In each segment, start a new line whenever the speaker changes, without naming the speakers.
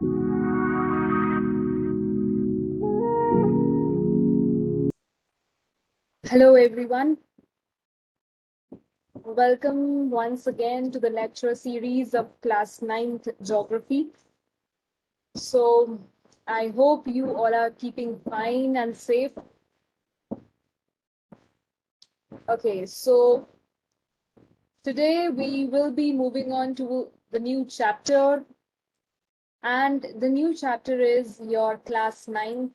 Hello, everyone. Welcome once again to the lecture series of class 9th geography. So, I hope you all are keeping fine and safe. Okay, so today we will be moving on to the new chapter, and the new chapter is your class 9th,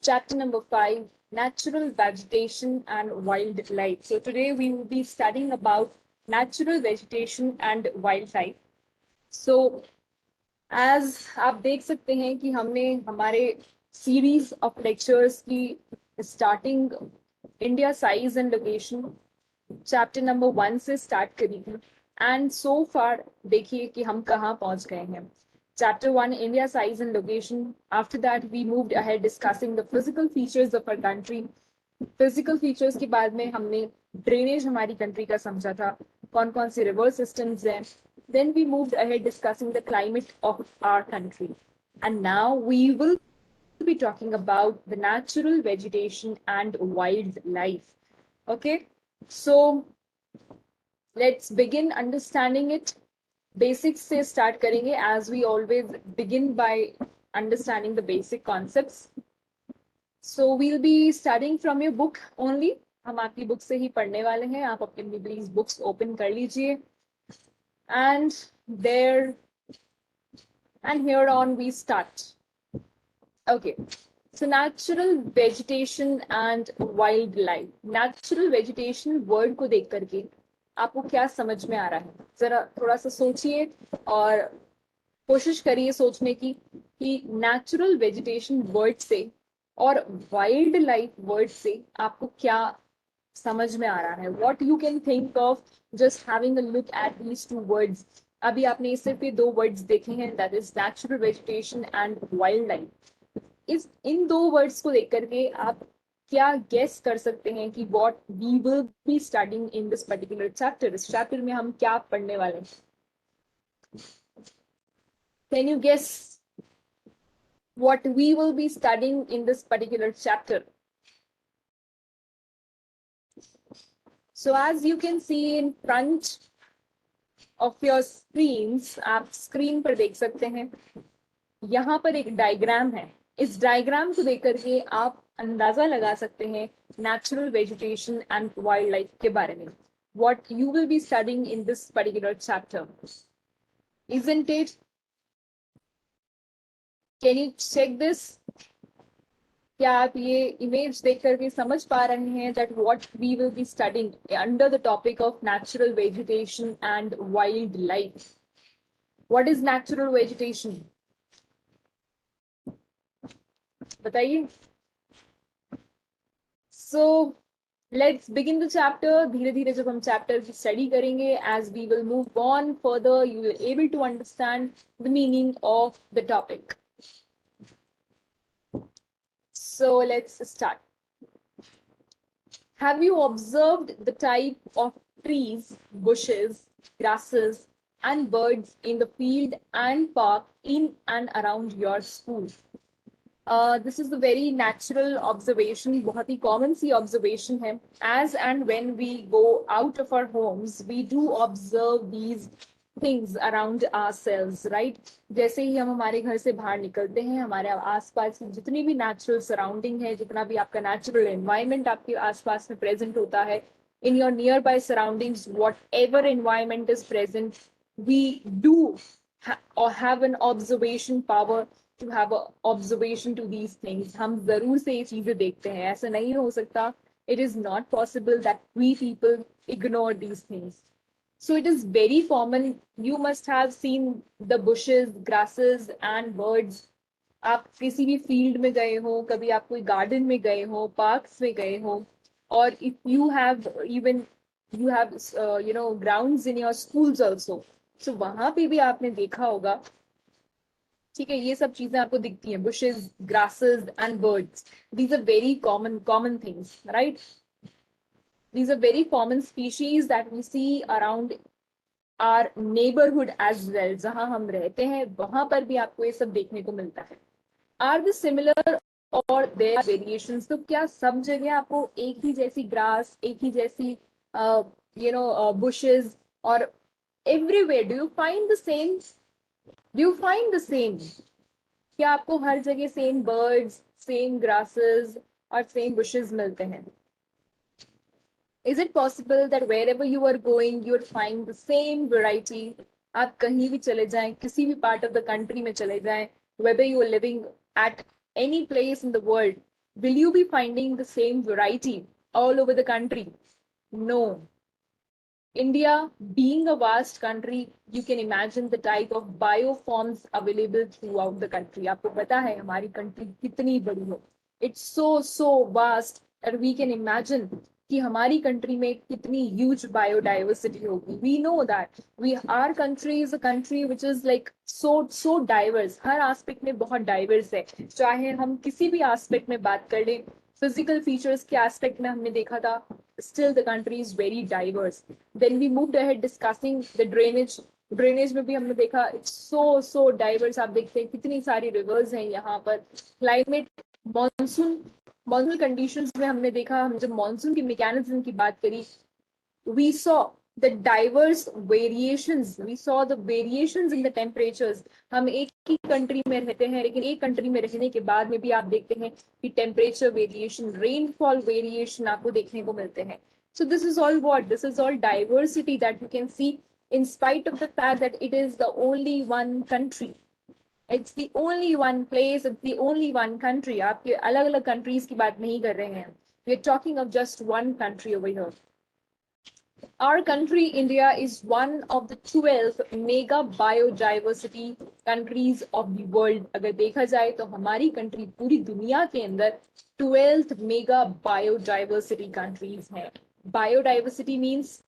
chapter number 5, natural vegetation and wildlife. So, today we will be studying about natural vegetation and wildlife. So, as आप देख सकते हैं कि हमने हमारे series of lectures की starting India size and location chapter number 1 से start करी थी एंड सो फार देखिए कि हम कहाँ पहुंच गए हैं. Chapter 1, India size and location. After that, we moved ahead discussing the physical features of our country. Physical features के बाद में हमने ड्रेनेज हमारी कंट्री का समझा था, कौन कौन से रिवर सिस्टम्स हैं. Then we moved ahead discussing the climate of our country. And now we will be talking about the natural vegetation and wildlife. Okay, so let's begin understanding it. Basics से start करेंगे as we always begin by understanding the basic concepts. So we'll be studying from your book only. हम आपकी book से ही पढ़ने वाले हैं. आप अपनी प्लीज बुक्स ओपन कर लीजिए. And there and here on we start. Okay. So natural vegetation and wildlife. Natural vegetation word को देख करके आपको क्या समझ में आ रहा है, जरा थोड़ा सा सोचिए और कोशिश करिए सोचने की कि नेचुरल वेजिटेशन वर्ड से और वाइल्ड लाइफ वर्ड से आपको क्या समझ में आ रहा है. What you can think of just having a look at these two words. अभी आपने सिर्फ ये दो वर्ड्स देखे हैं, that is natural vegetation and wild life. इन दो वर्ड्स को लेकर के आप क्या गेस कर सकते हैं कि what we will be studying in this particular chapter. इस चैप्टर में हम क्या पढ़ने वाले हैं? Can you guess what we will be studying in this particular chapter? So as you can see in front of your screens, आप screen पर देख सकते हैं, यहाँ पर एक डायग्राम है. इस डायग्राम को देख करके आप अंदाजा लगा सकते हैं natural vegetation and wild life के बारे में. What you will be studying in this particular chapter, isn't it? Can you check this? क्या आप ये इमेज देख करके समझ पा रहे हैं that what we will be studying under the topic of natural vegetation and wildlife? What is natural vegetation? बताइए. So let's begin the chapter. धीरे धीरे जब हम चैप्टर की स्टडी करेंगे, as we will move on further, you will be able to understand the meaning of the topic. So let's start. Have you observed the type of trees, bushes, grasses, and birds in the field and park in and around your school? This is a very natural observation, बहुत ही common सी observation है. As and when we go out of our homes, we do observe these things around ourselves, right? जैसे ही हम हमारे घर से बाहर निकलते हैं, हमारे आसपास की जितनी भी नेचुरल सराउंडिंग है, जितना भी आपका नेचुरल एनवायरनमेंट आपके आसपास में प्रेजेंट होता है, in your nearby surroundings, whatever environment is present, we do or have an observation power to have a observation to these things. हम जरूर से ये चीजें देखते हैं, ऐसा नहीं हो सकता. It is not possible that we people ignore these things. So it is very common. You must have seen the bushes, grasses and birds. आप किसी भी फील्ड में गए हो, कभी आप कोई गार्डन में गए हो, पार्क्स में गए हो, और if you have even you have grounds in your schools also. So वहां पे भी आपने देखा होगा, ठीक है, ये सब चीजें आपको दिखती हैं, bushes, grasses and birds. These are very common things, right? These are very common species that we see around our neighbourhood as well, जहां हम रहते हैं वहां पर भी आपको ये सब देखने को मिलता है। आर द सिमिलर और देयर वेरिएशंस, तो क्या सब जगह आपको एक ही जैसी ग्रास, एक ही जैसी बुशेस, और everywhere do you find the same, क्या आपको हर जगह सेम बर्ड्स, सेम ग्रासेस और सेम बुशेस मिलते हैं? Is it possible that wherever you are going, you will find the same variety? आप कहीं भी चले जाएं, किसी भी part of the country में चले जाएं, whether you are living at any place in the world, will you be finding the same variety all over the country? No. India being a vast country, you can imagine the type of bioforms available throughout the country. आपको पता है हमारी country कितनी बड़ी है. It's so vast that we can imagine कि हमारी country में कितनी huge biodiversity होगी. We know that our country is a country which is like so diverse. Her aspect में बहुत diverse है. चाहे हम किसी भी aspect में बात कर लें, physical features के aspect में हमने देखा था, still the country is very diverse. Then we moved ahead discussing the drainage में भी हमने देखा it's so diverse. आप देखते हैं कितनी सारी rivers हैं यहाँ पर. Climate, monsoon conditions में हमने देखा, हम जब monsoon की mechanism की बात करी, we saw the diverse variations, we saw the variations in the temperatures. हम एक ही कंट्री में रहते हैं, लेकिन एक कंट्री में रहने के बाद में भी आप देखते हैं कि टेम्परेचर वेरिएशन, रेनफॉल वेरिएशन आपको देखने को मिलते हैं. So this is all what? This is all diversity that you can see in spite of the fact that it is the only one country. It's the only one place, it's the only one country. आपके अलग अलग countries की बात नहीं कर रहे हैं. We are talking of just one country over here. Our country, India, is one of the 12 mega biodiversity countries of the world. अगर देखा जाए तो हमारी country पूरी दुनिया के अंदर 12th mega biodiversity countries हैं. Biodiversity means,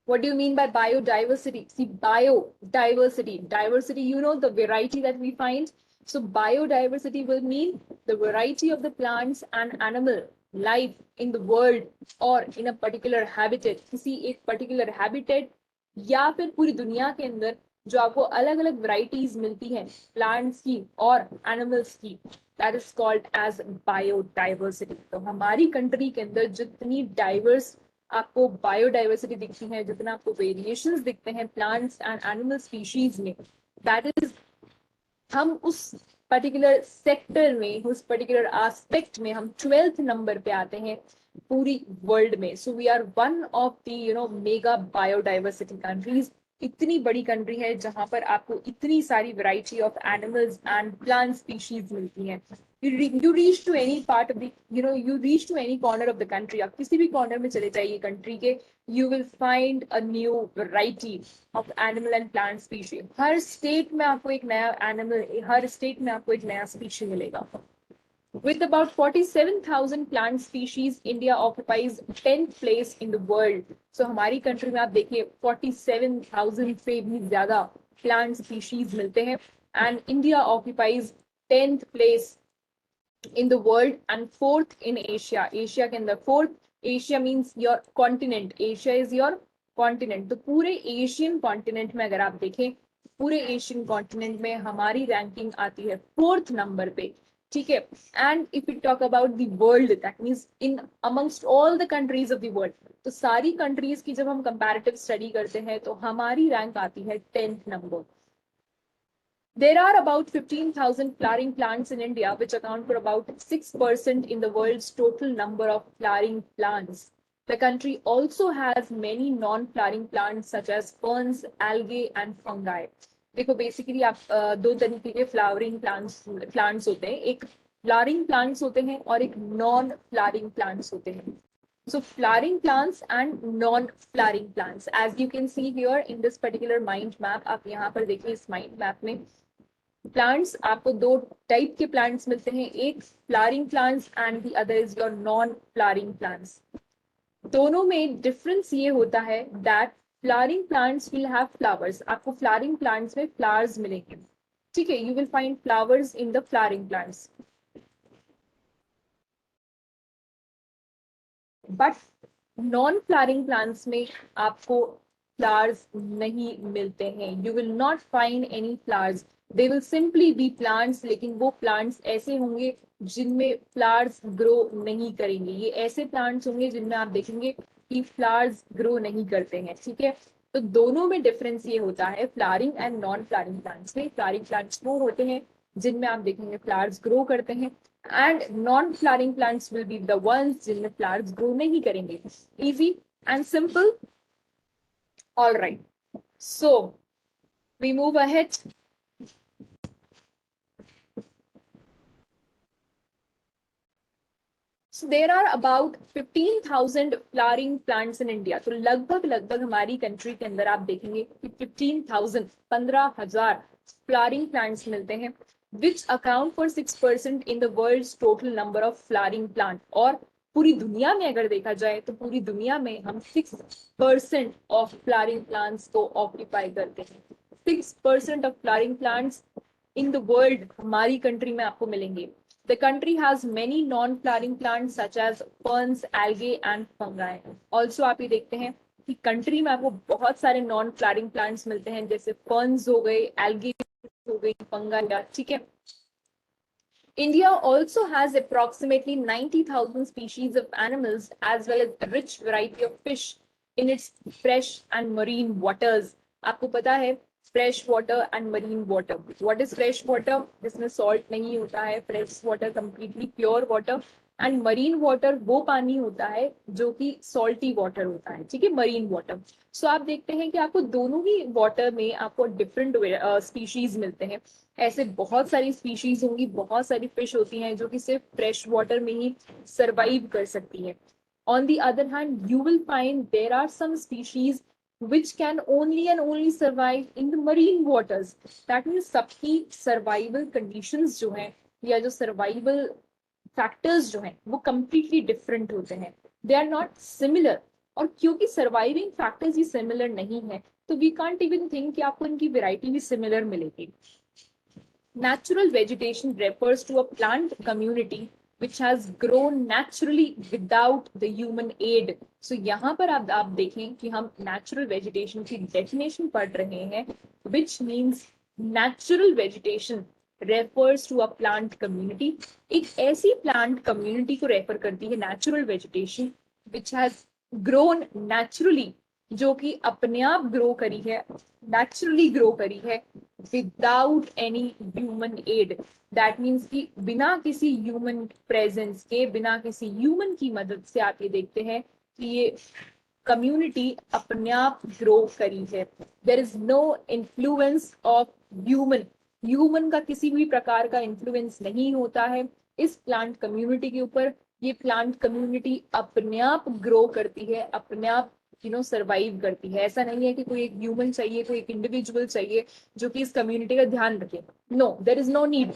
what do you mean by biodiversity? See, biodiversity, diversity, you know, the variety that we find. So biodiversity will mean the variety of the plants and animal life in the world or in a particular habitat. किसी एक particular habitat या फिर पूरी दुनिया के अंदर जो आपको अलग अलग varieties मिलती हैं plants की और animals की, that is called as biodiversity. तो हमारी country के अंदर जितनी diverse आपको बायोडाइवर्सिटी दिखती है, जितना आपको वेरिएशंस दिखते हैं प्लांट्स एंड एनिमल स्पीशीज में, दैट इज, हम उस पर्टिकुलर सेक्टर में, उस पर्टिकुलर एस्पेक्ट में हम 12th नंबर पे आते हैं पूरी वर्ल्ड में. So we are one of the mega biodiversity countries. इतनी बड़ी कंट्री है जहां पर आपको इतनी सारी variety of animals and plant species मिलती हैं. You reach to any part of the, you reach to any corner of the country. आप किसी भी कॉर्नर में चले जाइए कंट्री के, you will find a new variety of animal and plant species. Her state में आपको एक नया एनिमल, हर स्टेट में आपको एक नया स्पीशी मिलेगा. With about 47,000 plant species, India occupies 10th place in the world. So हमारी कंट्री में आप देखिए 47,000 से भी ज्यादा plant species मिलते हैं, and India occupies 10th place in the world and 4th in Asia. Asia के अंदर 4th. Asia means your continent. Asia is your continent. तो पूरे एशियन कॉन्टिनेंट में अगर आप देखें, पूरे एशियन कॉन्टिनेंट में हमारी रैंकिंग आती है 4th नंबर पे. ठीक है. And if you talk about the world, that means in amongst all the countries of the world, तो सारी कंट्रीज की जब हम कंपैरेटिव स्टडी करते हैं तो हमारी रैंक आती है 10th number. There are about 15,000 flowering plants in India, which account for about 6% in the world's total number of flowering plants. The country also has many non-flowering plants such as ferns, algae, and fungi. देखो basically आप दो तरीके के flowering plants होते हैं. एक flowering plants होते हैं और एक नॉन फ्लावरिंग प्लांट्स होते हैं. So flowering plants and non-flowering plants, as you can see here in this particular mind map, आप यहाँ पर देखिए इस mind map में प्लांट्स आपको दो टाइप के प्लांट्स मिलते हैं, एक flowering plants and the other is your non flowering plants. दोनों में डिफरेंस ये होता है that flowering plants will have flowers. आपको फ्लावरिंग प्लांट्स में फ्लावर्स मिलेंगे. ठीक है, you will find flowers in the flowering plants. But non flowering plants में आपको फ्लावर्स नहीं मिलते हैं. You will not find any flowers. They will simply be plants, लेकिन वो प्लांट्स ऐसे होंगे जिनमें फ्लावर्स ग्रो नहीं करेंगे. ये ऐसे प्लांट्स होंगे जिनमें आप देखेंगे कि फ्लावर्स ग्रो नहीं करते हैं. ठीक है, तो दोनों में डिफरेंस ये होता है flowering and non flowering plants में. फ्लावरिंग प्लांट्स वो होते हैं जिनमें आप देखेंगे फ्लावर्स ग्रो करते हैं, and non flowering plants will be the ones जिनमें फ्लावर्स ग्रो नहीं करेंगे. Easy and simple. All right, so we move ahead. So there are about 15,000 flowering plants in India. तो लगभग हमारी कंट्री के अंदर आप देखेंगे कि 15,000 15,000 flowering plants मिलते हैं, which account for 6% in the world's total number of flowering plant. और पूरी दुनिया में अगर देखा जाए तो पूरी दुनिया में हम 6% of flowering plants को ऑक्यूपाई करते हैं. 6% of flowering plants in the world हमारी कंट्री में आपको मिलेंगे. The country has many non-flowering plants such as ferns, algae and fungi. Also आप ये देखते हैं कि कंट्री में आपको बहुत सारे नॉन फ्लावरिंग प्लांट्स मिलते हैं, जैसे फर्न्स हो गए, एल्गी हो गई, फंगा. ठीक है. India also has approximately 90,000 species of animals as well as a rich variety of fish in its fresh and marine waters. आपको पता है fresh water and marine water. What is fresh water? जिसमें salt नहीं होता है. Fresh water completely pure water, and marine water वो पानी होता है जो कि सॉल्टी वाटर होता है. ठीक है, मरीन वाटर. सो आप देखते हैं कि आपको दोनों ही वाटर में आपको डिफरेंट स्पीशीज मिलते हैं. ऐसे बहुत सारी स्पीशीज होंगी, बहुत सारी फिश होती हैं जो कि सिर्फ फ्रेश वाटर में ही सर्वाइव कर सकती हैं. On the other hand, you will find there are some species which can only and only survive in the marine waters. That means सबकी survival conditions जो हैं या जो survival factors जो हैं वो completely different होते हैं. They are not similar. और क्योंकि surviving factors ही similar नहीं है, तो we can't even think कि आपको इनकी variety भी similar मिलेगी. Natural vegetation refers to a plant community which has grown naturally without the human aid. So यहाँ पर आप देखें कि हम natural vegetation की definition पढ़ रहे हैं, which means natural vegetation refers to a plant community. एक ऐसी plant community को refer करती है natural vegetation which has grown naturally, जो कि अपने आप ग्रो करी है, नेचुरली ग्रो करी है, without any human aid. That means कि बिना किसी ह्यूमन प्रेजेंस के, बिना किसी ह्यूमन की मदद से आप ये देखते हैं कि ये कम्युनिटी अपने आप ग्रो करी है. There is no influence of human. Human का किसी भी प्रकार का इन्फ्लुएंस नहीं होता है इस प्लांट कम्युनिटी के ऊपर. ये प्लांट कम्युनिटी अपने आप ग्रो करती है, अपने आप सर्वाइव करती है. ऐसा नहीं है कि कोई एक ह्यूमन चाहिए, कोई एक इंडिविजुअल चाहिए जो कि इस कम्युनिटी का ध्यान रखे. No, there is no need.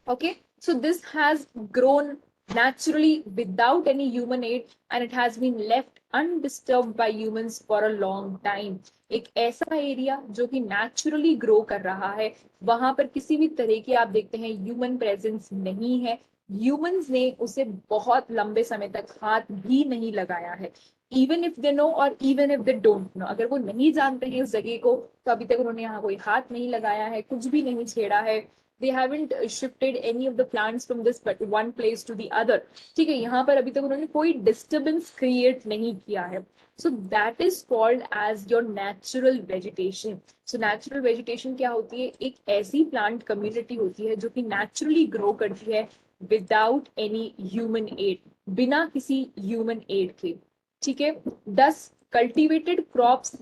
Okay, so this has grown naturally without any human aid and it has been left undisturbed by humans for a long time. एक ऐसा एरिया जो कि नेचुरली ग्रो कर रहा है, वहां पर किसी भी तरह की आप देखते हैं ह्यूमन प्रेजेंस नहीं है. ह्यूमंस ने उसे बहुत लंबे समय तक हाथ भी नहीं लगाया है. इवन इफ दे नो और even if they don't know, अगर वो नहीं जानते हैं उस जगह को, तो अभी तक उन्होंने यहाँ कोई हाथ नहीं लगाया है, कुछ भी नहीं छेड़ा है. They haven't shifted any of the plants from this but one place to the other. ठीक है, यहाँ पर अभी तक उन्होंने कोई disturbance create नहीं किया है. So that is called as your natural vegetation. So natural vegetation क्या होती है? एक ऐसी plant community होती है जो कि naturally grow करती है without any human aid, बिना किसी human aid के. ठीक है. Thus cultivated crops,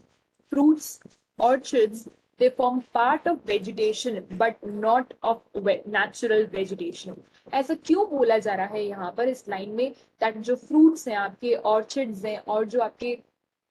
fruits, orchards, they form part of vegetation but not of natural vegetation. ऐसा क्यों बोला जा रहा है यहाँ पर इस लाइन में? दैट जो फ्रूट्स हैं आपके, ऑर्चर्ड्स हैं और जो आपके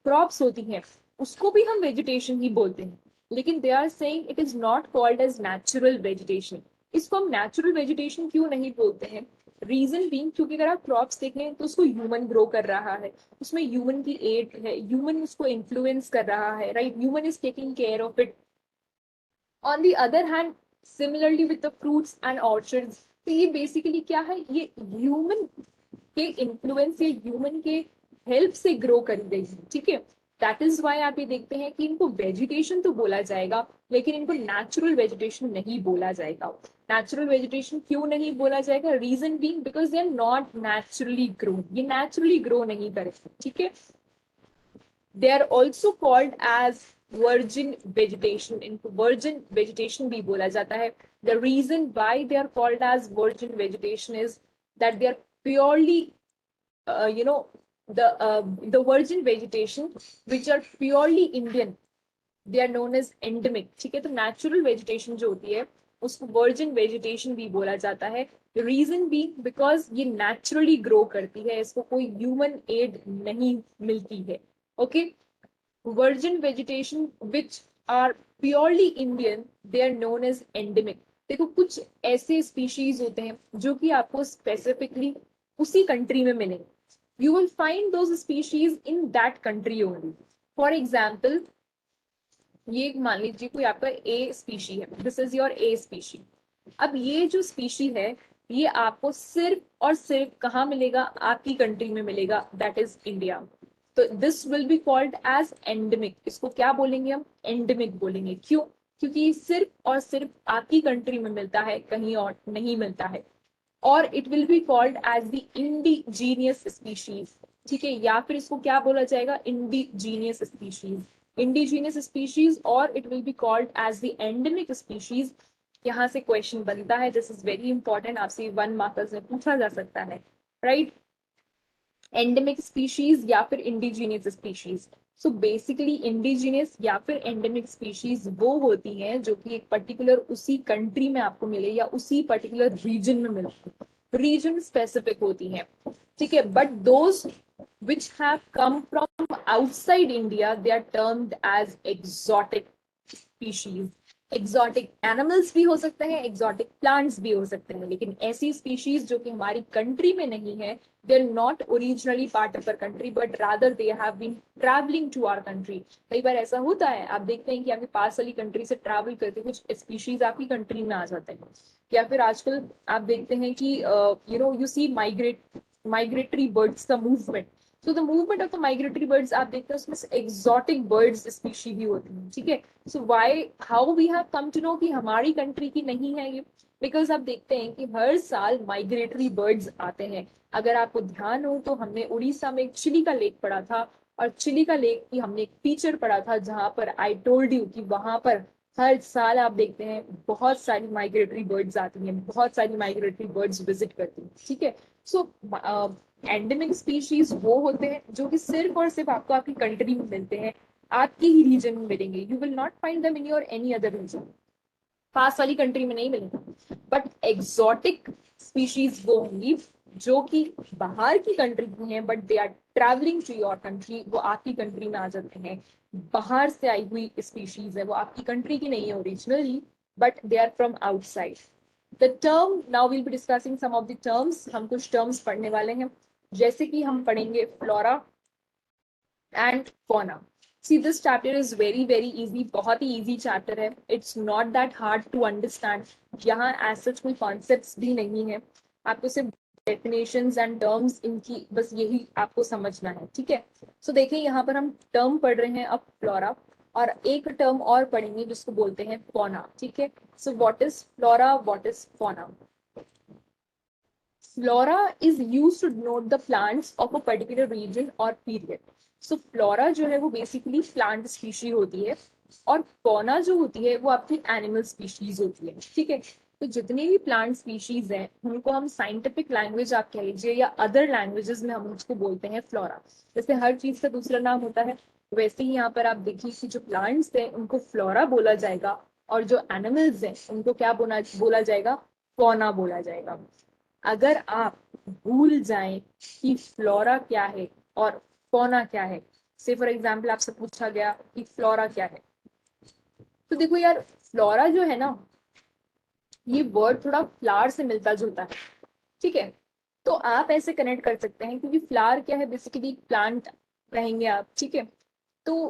क्रॉप्स होती हैं उसको भी हम वेजिटेशन ही बोलते हैं, लेकिन they are saying it is not called as natural vegetation. इसको हम नेचुरल वेजिटेशन क्यों नहीं बोलते हैं? रीजन बीइंग, क्योंकि अगर आप क्रॉप्स देखें तो उसको ह्यूमन ग्रो कर रहा है, उसमें ह्यूमन की एड है, ह्यूमन उसको इन्फ्लुएंस कर रहा है, right? Human is taking care of it. On the other hand, similarly with the fruits and orchards, तो ये बेसिकली क्या है? ये ह्यूमन के इन्फ्लुएंस या ह्यूमन के हेल्प से ग्रो करी गई है. ठीक है, दैट इज वाई आप ये देखते हैं कि इनको वेजिटेशन तो बोला जाएगा, लेकिन इनको नेचुरल वेजिटेशन नहीं बोला जाएगा। नेचुरल वेजिटेशन क्यों नहीं बोला जाएगा? Reason being because they are not naturally grown, ये नेचुरली ग्रो नहीं करेंगे, ठीक है। They are also called as virgin vegetation, इनको वर्जिन वेजिटेशन भी बोला जाता है। The reason why they are called as virgin vegetation is that they are purely you know the virgin vegetation which are purely Indian, they are known as endemic, ठीक है। तो natural vegetation जो होती है उसको वर्जिन वेजिटेशन भी बोला जाता है। रीजन भी बिकॉज ये नेचुरली ग्रो करती है, इसको कोई ह्यूमन एड नहीं मिलती है। Okay, virgin vegetation which are purely Indian, they are known as endemic। देखो कुछ ऐसे स्पीशीज होते हैं जो कि आपको स्पेसिफिकली उसी कंट्री में मिलेंगे, you will find those species in that country only। for example, ये मान लीजिए कोई आपका ए स्पीशी है, this is your A species. अब ये जो स्पीशी है ये आपको सिर्फ और सिर्फ कहाँ मिलेगा? आपकी कंट्री में मिलेगा, दैट इज इंडिया। तो this will be called as endemic. इसको क्या बोलेंगे हम? एंडेमिक बोलेंगे। क्यों? क्योंकि सिर्फ और सिर्फ आपकी कंट्री में मिलता है, कहीं और नहीं मिलता है। और it will be called as the indigenous species, ठीक है। या फिर इसको क्या बोला जाएगा? इंडिजीनियस स्पीशीज, इंडिजीनियस स्पीशीज, और it will be called as the endemic species. यहाँ से क्वेश्चन बनता है, दिस इज वेरी इंपॉर्टेंट, आपसे 1 मार्क्स में पूछा जा सकता है, राइट। एंडेमिक स्पीशीज या फिर indigenous species. So basically indigenous या फिर एंडेमिक स्पीशीज वो होती हैं जो कि एक पर्टिकुलर उसी कंट्री में आपको मिले या उसी पर्टिकुलर रीजन में मिले, रीजन स्पेसिफिक होती हैं, ठीक है। But those which have come from outside India, they are termed as exotic species। Exotic animals भी हो सकते हैं, एक्सोटिक प्लांट्स भी हो सकते हैं, लेकिन ऐसी स्पीशीज जो कि हमारी कंट्री में नहीं है, they are not originally part of our country but rather they have been travelling to our country. कई बार ऐसा होता है, आप देखते हैं कि आपके पास वाली कंट्री से ट्रैवल करते कुछ स्पीशीज आपकी कंट्री में आ जाते हैं। या फिर आजकल आप देखते हैं कि यू सी माइग्रेटरी बर्ड्स का movement. So the movement of the migratory birds आप देखते हैं उसमें एक्सोटिक बर्ड्स स्पीशी भी होती हैं, ठीक है। So why how we have come to know कि हमारी कंट्री की नहीं है ये? बिकॉज आप देखते हैं कि हर साल माइग्रेटरी बर्ड्स आते हैं। अगर आपको ध्यान हो तो हमने उड़ीसा में एक चिली का लेक पढ़ा था, और चिली का लेक की हमने एक फीचर पढ़ा था जहां पर आई टोल्ड यू कि वहां पर हर साल आप देखते हैं बहुत सारी माइग्रेटरी बर्ड्स आती हैं, बहुत सारी माइग्रेटरी बर्ड्स विजिट करती हैं, ठीक है। सो एंडेमिक स्पीशीज वो होते हैं जो कि सिर्फ और सिर्फ आपको आपकी कंट्री में मिलते हैं, आपके ही रीजन में मिलेंगे। You will not find them in your any other region, पास वाली कंट्री में नहीं मिलेंगे। बट एग्जॉटिक स्पीशीज वो होंगी जो कि बाहर की कंट्री की हैं, but they are travelling to your country, वो आपकी कंट्री में आ जाते हैं। बाहर से आई हुई स्पीशीज है, वो आपकी कंट्री की नहीं है originally, but they are from outside. The term, now will be discussing some of the terms, हम कुछ टर्म्स पढ़ने वाले हैं, जैसे कि हम पढ़ेंगे flora and fauna. See, this chapter is very very easy, बहुत ही easy chapter है, it's not that hard to understand। यहाँ as such कोई concepts भी नहीं है, आपको सिर्फ definitions and terms इनकी बस यही आपको समझना है, ठीक है। So देखिए यहाँ पर हम term पढ़ रहे हैं अब flora, और एक term और पढ़ेंगे जिसको बोलते हैं fauna, ठीक है। So what is flora, what is fauna? Flora is used to denote the plants of a particular region or period। So flora जो है वो बेसिकली प्लांट स्पीशी होती है, और फौना जो होती है वो आपकी एनिमल स्पीशीज होती है, ठीक है। तो जितनी भी प्लांट स्पीशीज हैं उनको हम साइंटिफिक लैंग्वेज आप कह लीजिए या अदर लैंग्वेजेस में हम उसको बोलते हैं फ्लोरा। जैसे हर चीज का दूसरा नाम होता है, वैसे ही यहाँ पर आप देखिए कि जो प्लांट्स हैं उनको फ्लोरा बोला जाएगा, और जो एनिमल्स हैं उनको क्या बोला जाएगा? फौना बोला जाएगा। अगर आप भूल जाएं कि फ्लोरा क्या है और फौना क्या है, से फॉर एग्जाम्पल आपसे पूछा गया कि फ्लोरा क्या है, तो देखो यार फ्लोरा जो है ना ये वर्ड थोड़ा फ्लावर से मिलता जुलता है, ठीक है। तो आप ऐसे कनेक्ट कर सकते हैं क्योंकि फ्लावर क्या है, बेसिकली प्लांट कहेंगे आप, ठीक है। तो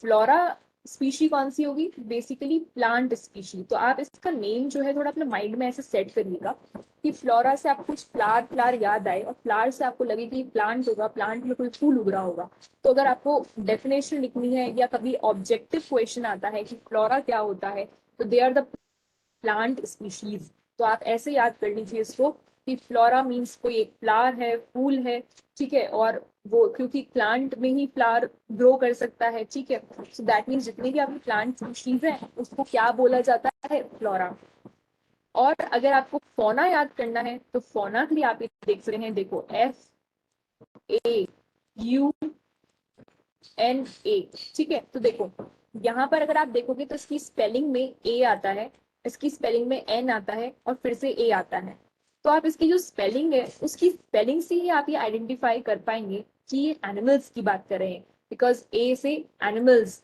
फ्लोरा स्पीशी कौन सी होगी? Basically plant species. तो आप इसका नेम जो है थोड़ा अपने माइंड में ऐसे सेट करिएगा कि फ्लोरा से आपको कुछ फ्लावर फ्लावर याद आए और फ्लावर से आपको लगे कि प्लांट होगा, प्लांट में कोई फूल उग रहा होगा। तो अगर आपको डेफिनेशन लिखनी है या कभी ऑब्जेक्टिव क्वेश्चन आता है कि फ्लोरा क्या होता है, तो they are the plant species. तो आप ऐसे याद कर लीजिए इसको कि फ्लोरा मीन्स कोई एक फ्लावर है, फूल है, ठीक है, और वो क्योंकि प्लांट में ही फ्लावर ग्रो कर सकता है, ठीक है। सो दैट मीन्स जितनी भी आपकी प्लांट स्पीशीज है उसको क्या बोला जाता है? फ्लोरा। और अगर आपको फौना याद करना है तो फौना के लिए आप देख सकते हैं, देखो FAUNA, ठीक है। तो देखो यहाँ पर अगर आप देखोगे तो इसकी स्पेलिंग में ए आता है, इसकी स्पेलिंग में एन आता है और फिर से ए आता है। तो आप इसकी जो स्पेलिंग है उसकी स्पेलिंग से ही आप ये आइडेंटिफाई कर पाएंगे कि ये एनिमल्स की बात कर रहे हैं, बिकॉज ए से एनिमल्स,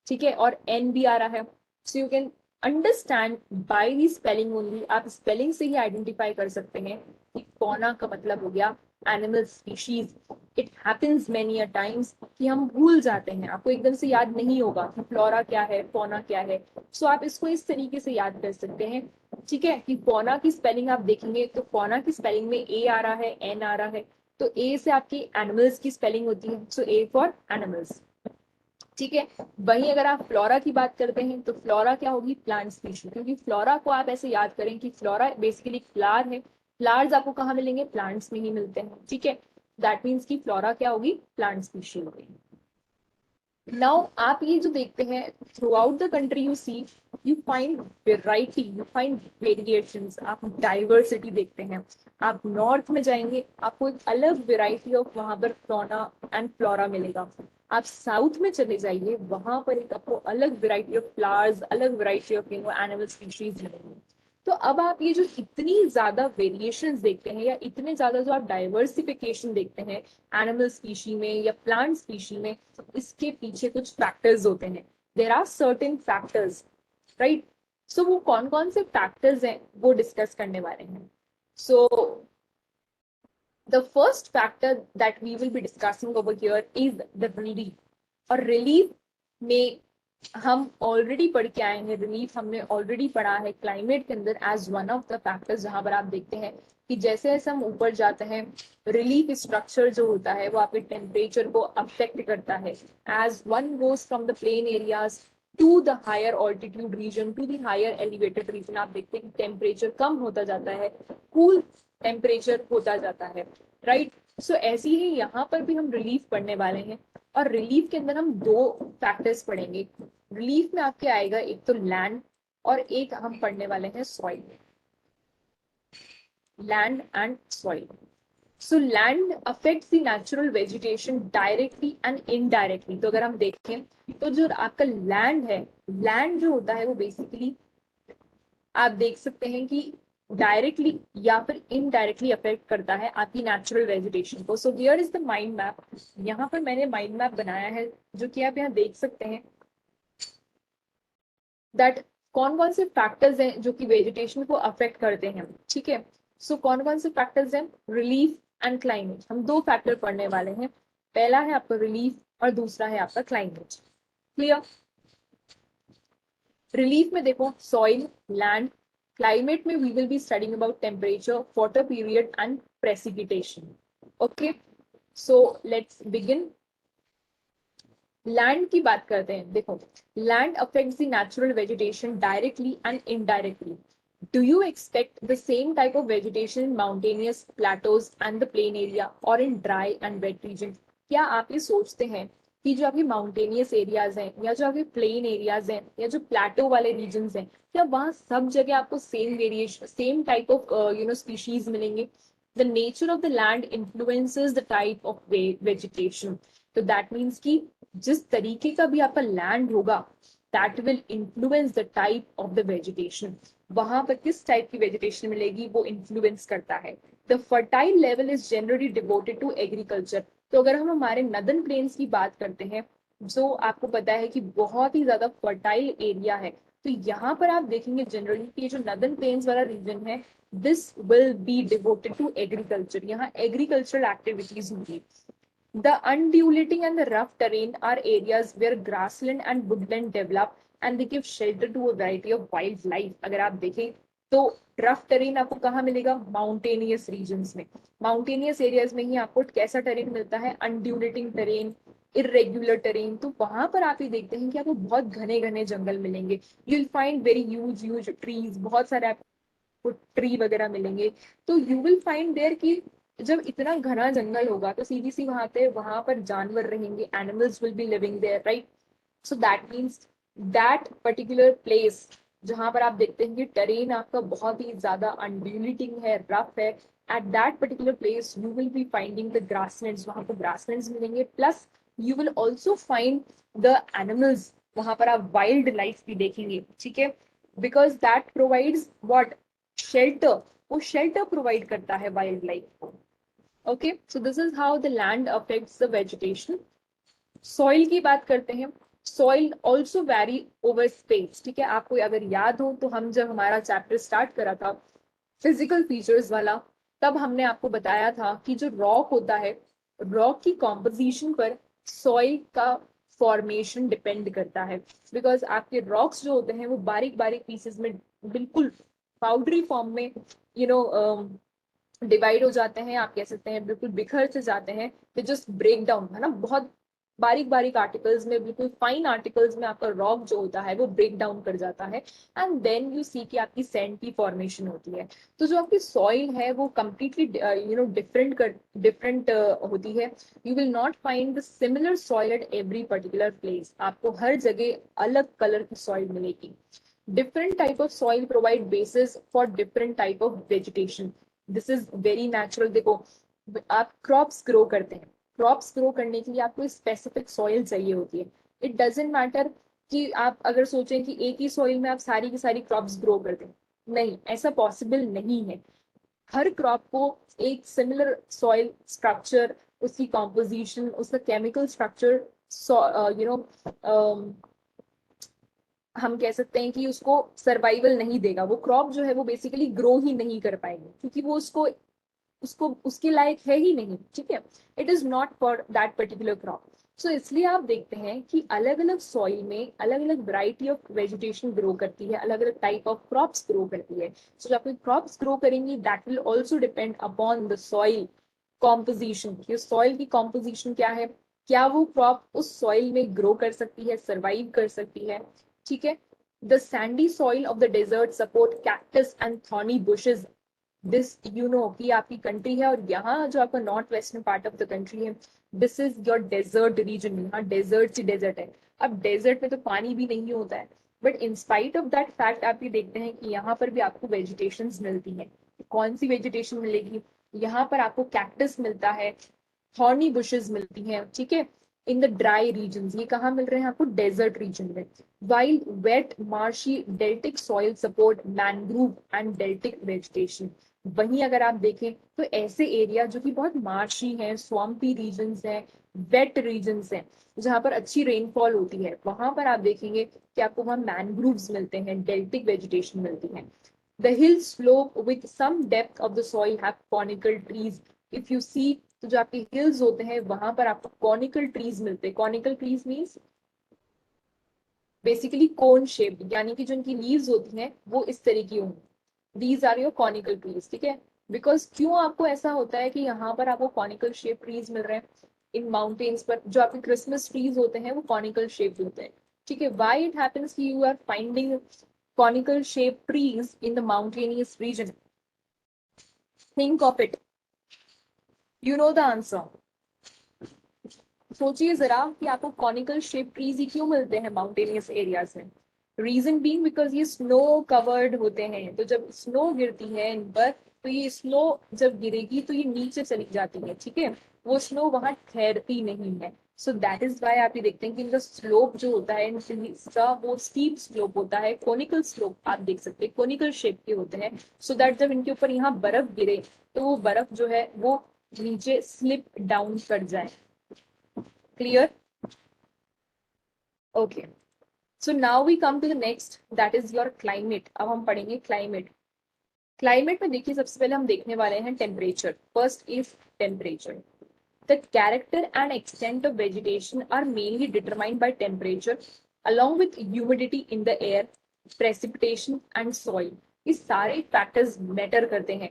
ठीक है, और एन भी आ रहा है। So you can understand by the spelling only, आप स्पेलिंग से ही आइडेंटिफाई कर सकते हैं कि फौना का मतलब हो गया animal species. It happens many a times कि हम भूल जाते हैं, आपको एकदम से याद नहीं होगा कि फ्लोरा क्या है, फौना क्या है। सो आप इसको इस तरीके से याद कर सकते हैं, ठीक है, कि फौना की स्पेलिंग आप देखेंगे तो फौना की स्पेलिंग में ए आ रहा है, एन आ रहा है, तो ए से आपकी एनिमल्स की स्पेलिंग होती है, सो ए फॉर एनिमल्स, ठीक है। वहीं अगर आप फ्लोरा की बात करते हैं तो फ्लोरा क्या होगी? Plant species. क्योंकि फ्लोरा को आप ऐसे याद करें कि फ्लोरा बेसिकली फ्लावर है, फ्लावर्स आपको कहाँ मिलेंगे? प्लांट्स में ही मिलते हैं, ठीक है। दैट मीन्स की फ्लोरा क्या होगी? प्लांट स्पीशीज होगी। नाउ आप ये जो देखते हैं throughout the country you see, you find variety, you find variations, आप डाइवर्सिटी देखते हैं। आप नॉर्थ में जाएंगे आपको एक अलग वेराइटी ऑफ वहां पर फौना एंड फ्लोरा मिलेगा। आप साउथ में चले जाइए वहां पर एक आपको अलग वेराइटी ऑफ फ्लावर्स, अलग वेराइटी ऑफ एनिमल स्पीशीज मिलेंगे। तो अब आप ये जो इतनी ज्यादा वेरिएशंस देखते हैं या इतने ज्यादा जो आप डाइवर्सिफिकेशन देखते हैं एनिमल स्पीशी में या प्लांट स्पीशी में, इसके पीछे कुछ फैक्टर्स होते हैं। There are certain factors, right. So वो कौन कौन से फैक्टर्स हैं वो डिस्कस करने वाले हैं। सो the first factor that we will be discussing over here is the relief। और रिलीफ में हम ऑलरेडी पढ़ के आए हैं, रिलीफ हमने ऑलरेडी पढ़ा है क्लाइमेट के अंदर as one of the factors, जहां पर आप देखते हैं कि जैसे जैसे हम ऊपर जाते हैं रिलीफ स्ट्रक्चर जो होता है वो आपके टेम्परेचर को अफेक्ट करता है। As one goes from the plain areas to the higher altitude region, to the higher elevated region, आप देखते हैं कि टेम्परेचर कम होता जाता है, कूल टेम्परेचर होता जाता है, राइट। सो ऐसे ही यहाँ पर भी हम रिलीफ पढ़ने वाले हैं। और रिलीफ के अंदर हम दो फैक्टर्स पढ़ेंगे। रिलीफ में आपके आएगा एक तो लैंड और एक हम पढ़ने वाले हैं soil, land and soil. So land affects the natural vegetation directly and indirectly. तो अगर हम देखें तो जो आपका लैंड है, लैंड जो होता है वो बेसिकली आप देख सकते हैं कि डायरेक्टली या फिर इनडायरेक्टली अफेक्ट करता है आपकी नेचुरल वेजिटेशन को। So here is the mind map. यहाँ पर मैंने माइंड मैप बनाया है जो कि आप यहाँ देख सकते हैं दैट कौन कौन से फैक्टर्स हैं जो कि वेजिटेशन को अफेक्ट करते हैं, ठीक है। सो कौन कौन से फैक्टर्स हैं? Relief and climate. हम दो फैक्टर पढ़ने वाले हैं, पहला है आपका रिलीफ और दूसरा है आपका क्लाइमेट। क्लियर? रिलीफ में देखो सॉइल, लैंड, क्लाइमेट में we will be studying about temperature, water period and precipitation. Okay, so let's begin. Land की बात करते हैं। देखो land affects the natural vegetation directly and indirectly. Do you expect the same type of vegetation in mountainous plateaus and the plain area or in dry and wet regions? क्या आप ये सोचते हैं कि जो आपके माउंटेनियस एरियाज हैं या जो आपके प्लेन एरियाज हैं या जो प्लेटो वाले रीजन्स हैं, क्या वहाँ सब जगह आपको same variation, same type of species मिलेंगे? The nature of the land influences the type of vegetation. तो दैट मीन्स कि जिस तरीके का भी आपका लैंड होगा that will influence the type of the vegetation. वहां पर किस टाइप की वेजिटेशन मिलेगी वो इन्फ्लुएंस करता है। The fertile level is generally devoted to agriculture. तो अगर हम हमारे नदर्न प्लेन्स की बात करते हैं जो आपको पता है कि बहुत ही ज्यादा फर्टाइल एरिया है, तो यहाँ पर आप देखेंगे जनरली कि जो नदर्न प्लेन्स वाला रीजन है this will be devoted to agriculture. यहाँ एग्रीकल्चरल एक्टिविटीज होंगी। The undulating and the rough terrain are areas where grassland and woodland develop and they give shelter to a variety of wildlife. अगर आप देखें तो rough terrain आपको कहाँ मिलेगा? Mountainous regions में। माउंटेनियस एरियाज में ही आपको कैसा टेरेन मिलता है? अनड्यूलेटिंग टेरेन, इरेग्युलर टेरेन। तो वहां पर आप ये देखते हैं कि आपको बहुत घने घने जंगल मिलेंगे। You will find very huge huge trees, बहुत सारे आपको ट्री वगैरह मिलेंगे। तो यू विल फाइंड देयर कि जब इतना घना जंगल होगा तो सीधी सी वहां पर जानवर रहेंगे, animals will be living there, right? So that means that particular place जहां पर आप देखते हैं कि टेरेन आपका बहुत ही ज्यादा अनड्यूलेटिंग है, रफ है, at that particular place you will be finding the grasslands. वहां पर ग्रासलैंड्स मिलेंगे, plus you will also find the animals. वहां पर आप वाइल्ड लाइफ भी देखेंगे, ठीक है? Because that provides what? Shelter. वो शेल्टर प्रोवाइड करता है वाइल्ड लाइफ को। Okay, so this is how the land affects the vegetation. Soil की बात करते हैं। Soil also very over space, ठीक है? आपको अगर याद हो तो हम जब हमारा चैप्टर स्टार्ट करा था फिजिकल फीचर्स वाला, तब हमने आपको बताया था कि जो रॉक होता है, रॉक की कॉम्पोजिशन पर सॉइल का फॉर्मेशन डिपेंड करता है। बिकॉज आपके रॉक्स जो होते हैं वो बारीक बारीक पीसेस में, बिल्कुल पाउडरी फॉर्म में, यू नो, डिवाइड हो जाते हैं। आप कह सकते हैं बिल्कुल बिखर से जाते हैं, दे जस्ट ब्रेक डाउन, है ना? बहुत बारीक बारीक आर्टिकल्स में, बिल्कुल फाइन आर्टिकल्स में आपका रॉक जो होता है वो ब्रेक डाउन कर जाता है, एंड देन यू सी कि आपकी सैंड की फॉर्मेशन होती है। तो जो आपकी सॉइल है वो कम्प्लीटली डिफरेंट होती है। You will not find the similar soil at every particular place. आपको हर जगह अलग कलर की सॉइल मिलेगी। different type of soil provide basis for different type of vegetation. This is very natural। देखो, आप क्रॉप्स ग्रो करते हैं, क्रॉप्स ग्रो करने के लिए आपको स्पेसिफिक सॉइल चाहिए होती है। इट डजेंट मैटर कि आप अगर सोचें कि एक ही सॉइल में आप सारी की सारी क्रॉप्स ग्रो कर दें, नहीं, ऐसा पॉसिबल नहीं है। हर क्रॉप को एक सिमिलर सॉइल स्ट्रक्चर, उसकी कॉम्पोजिशन, उसका केमिकल स्ट्रक्चर, यू नो, हम कह सकते हैं कि उसको सर्वाइवल नहीं देगा। वो क्रॉप जो है वो बेसिकली ग्रो ही नहीं कर पाएगी, क्योंकि वो उसको उसको उसके लायक है ही नहीं, ठीक है? It is not for that particular crop. So इसलिए आप देखते हैं कि अलग अलग सॉइल में अलग अलग वैरायटी ऑफ वेजिटेशन ग्रो करती है, अलग अलग टाइप ऑफ क्रॉप्स ग्रो करती है। सो जब आपकी क्रॉप्स ग्रो करेंगी, that will also depend upon the soil composition, कि सॉइल की कॉम्पोजिशन क्या है, क्या वो क्रॉप उस सॉइल में ग्रो कर सकती है, सर्वाइव कर सकती है, ठीक है? The sandy soil of the desert support cactus and thorny bushes. This you know कि आपकी कंट्री है, और यहाँ जो आपका north western part of the country है, this is your desert region. यहाँ डेजर्ट ही डेजर्ट है। अब डेजर्ट में तो पानी भी नहीं होता है, but in spite of that fact आप ये देखते हैं कि यहाँ पर भी आपको वेजिटेशन मिलती है। कौन सी वेजिटेशन मिलेगी? यहाँ पर आपको कैक्टस मिलता है, हॉर्नी बुशेस मिलती हैं, ठीक है? इन द ड्राई रीजन, ये कहाँ मिल रहे हैं आपको? डेजर्ट रीजन में। While wet marshy deltaic soil support mangrove and deltaic vegetation. वहीं अगर आप देखें तो ऐसे एरिया जो कि बहुत मार्शी हैं, स्वाम्पी रीजन्स हैं, वेट रीजन्स हैं, जहां पर अच्छी रेनफॉल होती है, वहां पर आप देखेंगे कि आपको वहां मैनग्रूव्स मिलते हैं, डेल्टिक वेजिटेशन मिलती है। The hill slope with some depth of the soil have conical trees. If you see, तो जो आपके हिल्स होते हैं वहां पर आपको कॉनिकल ट्रीज मिलते हैं। Conical trees means basically cone shape, यानी कि जो इनकी लीव्स होती हैं वो इस तरह की होंगी। These are your conical trees, ठीक है? बिकॉज क्यों आपको ऐसा होता है कि यहाँ पर आपको कॉनिकल शेप ट्रीज मिल रहे हैं? इन माउंटेन्स पर जो आपके क्रिसमस ट्रीज होते हैं वो कॉनिकल शेप होते हैं, ठीक है? वाई इट हैपेंस कि you are finding conical shaped trees in the mountainous region? Think of it. You know the answer. सोचिए जरा कि आपको कॉनिकल शेप ट्रीज ही क्यों मिलते हैं माउंटेनियस एरियाज में? रीजन बीइंग बिकॉज ये स्नो कवर्ड होते हैं। तो जब स्नो गिरती है इन पर, तो ये स्नो जब गिरेगी तो ये नीचे चली जाती है, ठीक है? वो स्नो वहां ठहरती नहीं है। सो दैट इज वाई आप ये देखते हैं कि इनका स्लोप जो होता है इनका वो स्टीप स्लोप होता है। कोनिकल स्लोप आप देख सकते हैं, कोनिकल शेप के होते हैं, सो दैट जब इनके ऊपर यहाँ बर्फ गिरे तो वो बर्फ जो है वो नीचे स्लिप डाउन कर जाए। Clear? Okay, so now we come to the next, that is your climate. अब हम पढ़ेंगे क्लाइमेट। क्लाइमेट में देखिए सबसे पहले हम देखने वाले हैं temperature. First is temperature. The character and extent of vegetation are mainly determined by temperature, along with humidity in the air, precipitation and soil. ये सारे factors matter करते हैं.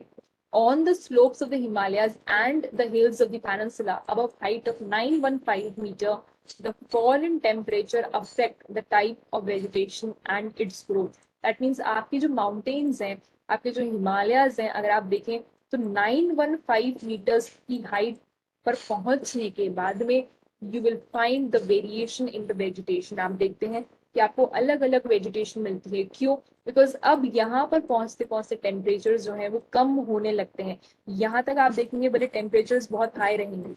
On the slopes of the Himalayas and the hills of the peninsula above height of 915 meter, the fall in temperature affect the type of vegetation and its growth. That means आपकी जो mountains हैं, आपके जो Himalayas हैं, अगर आप देखें तो 915 meters की height पर पहुंचने के बाद में you will find the variation in the vegetation. आप देखते हैं कि आपको अलग अलग वेजिटेशन मिलती है. क्यों? बिकॉज अब यहाँ पर पहुंचते पहुंचते टेम्परेचर जो है वो कम होने लगते हैं. यहाँ तक आप देखेंगे बड़े टेम्परेचर बहुत हाई रहेंगे,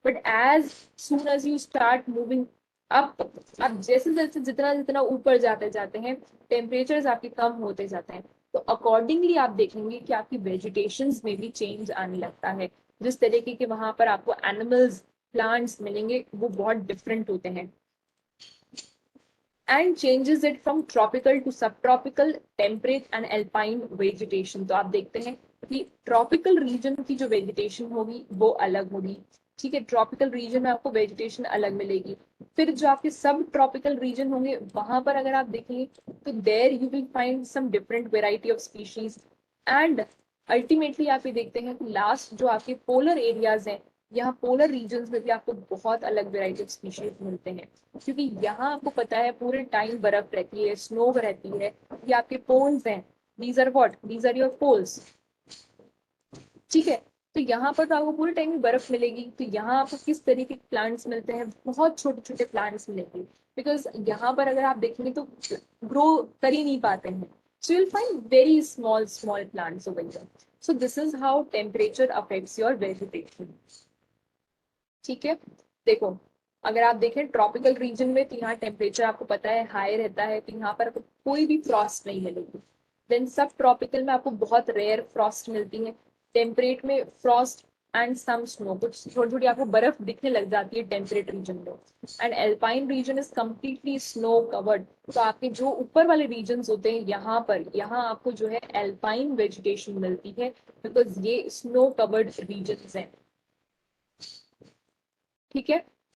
but as soon as you start moving up, आप जैसे जैसे जितना जितना ऊपर जाते जाते हैं टेम्परेचर आपके कम होते जाते हैं. तो अकॉर्डिंगली आप देखेंगे कि आपकी वेजिटेशन में भी चेंज आने लगता है. जिस तरीके के वहां पर आपको एनिमल्स, प्लांट्स मिलेंगे वो बहुत डिफरेंट होते हैं. And changes it from tropical to subtropical, temperate and alpine vegetation. तो आप देखते हैं कि ट्रॉपिकल रीजन की जो वेजिटेशन होगी वो अलग होगी. ठीक है, ट्रॉपिकल रीजन में आपको वेजिटेशन अलग मिलेगी. फिर जो आपके सब ट्रॉपिकल रीजन होंगे वहां पर अगर आप देखेंगे तो there you will find some different variety of species. And ultimately आप ये देखते हैं कि लास्ट जो आपके पोलर एरियाज हैं, यहाँ पोलर रीजन्स में भी आपको बहुत अलग वेराइटी ऑफ स्पीशीज मिलते हैं. क्योंकि यहाँ आपको पता है पूरे टाइम बर्फ रहती है, स्नो रहती है. ये आपके पोल्स हैं. These are what? These are your poles. ठीक है, तो यहाँ पर तो आपको पूरे टाइम में बर्फ मिलेगी. तो यहाँ आपको किस तरीके के प्लांट्स मिलते हैं? बहुत छोटे छोटे प्लांट्स मिलेंगे. बिकॉज यहाँ पर अगर आप देखेंगे तो ग्रो कर ही नहीं पाते हैं. So you'll find very small plants over here. So this is how temperature affects your vegetation. ठीक है, देखो अगर आप देखें ट्रॉपिकल रीजन में तो यहाँ टेम्परेचर आपको पता है हाई रहता है, तो यहाँ पर आपको कोई भी फ्रॉस्ट नहीं मिलेगी. देन सब ट्रॉपिकल में आपको बहुत रेयर फ्रॉस्ट मिलती है. टेम्परेट में फ्रॉस्ट एंड सम स्नो, कुछ थोड़ी थोड़ी आपको बर्फ दिखने लग जाती है टेम्परेट रीजन में. And alpine region is completely snow covered. तो आपके जो ऊपर वाले रीजन होते हैं यहाँ आपको जो है एल्पाइन वेजिटेशन मिलती है, बिकॉज ये स्नो कवर्ड रीजन हैं. ठीक है,